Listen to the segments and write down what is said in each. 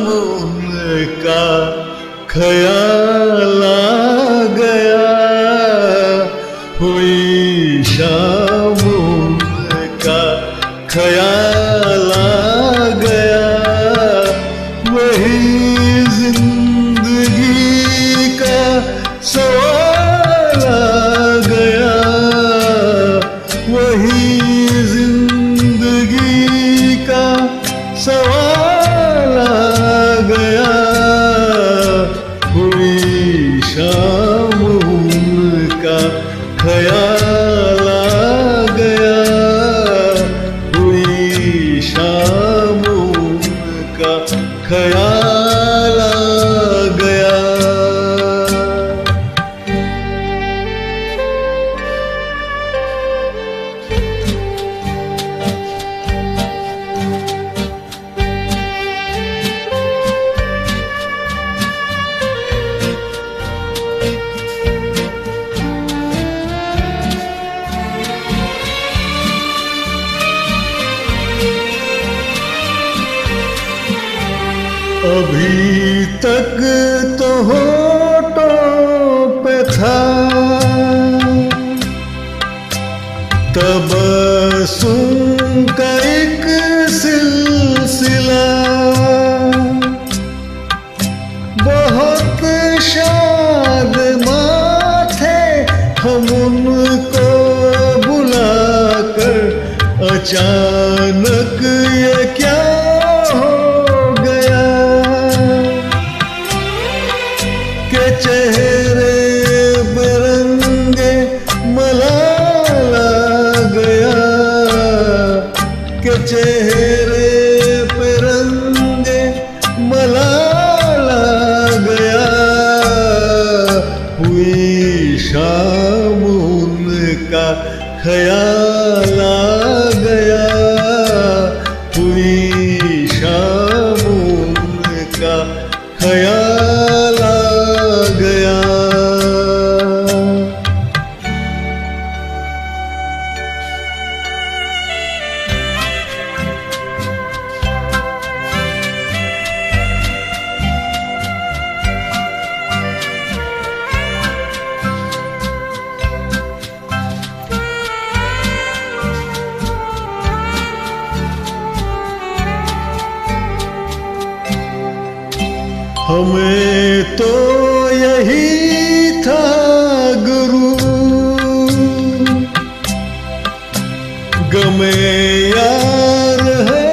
उनका ख्याल आ गया, हुई शाम उनका ख्याल आ गया, वही जिंदगी का सवाल आ गया, वही जिंदगी का सवाल आ गया, हुई शाम उनका ख्याल आ गया, हुई शाम उनका ख्याल आ गया। अभी तक तो होठों पे था तबस्सुम का एक सिलसिला, बहुत शादमां थे हम उनको बुलाकर, अचानक ये क्या चेहरे पे रंगे मलाल आ गया, के चेहरे पे रंगे मलाल आ गया, हुई शाम उनका ख्याल आ गया, हुई शाम उनका ख्याल आ गया। हमें तो यही था गुरु, गमे यार है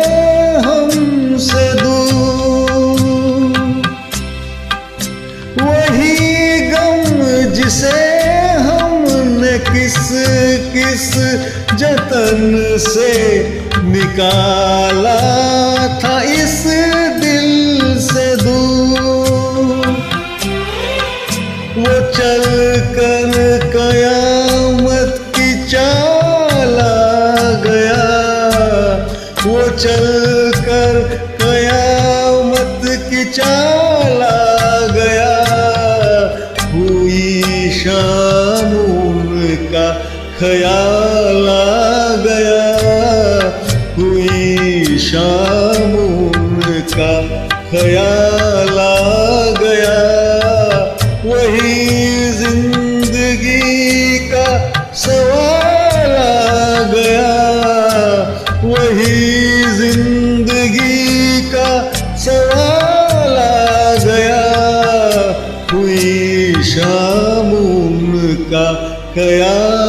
हमसे दूर, वही गम जिसे हमने किस किस जतन से निकाला था इस दिल से दूर, वो चल कर कयामत की चाल आ गया, वो चल कर कयामत की चाल आ गया, हुई शाम उनका ख्याल आ गया, हुई शाम उनका ख्याल आ गया, वही जिंदगी का सवाल आ गया, वही जिंदगी का सवाल आ गया, हुई शाम उनका ख्याल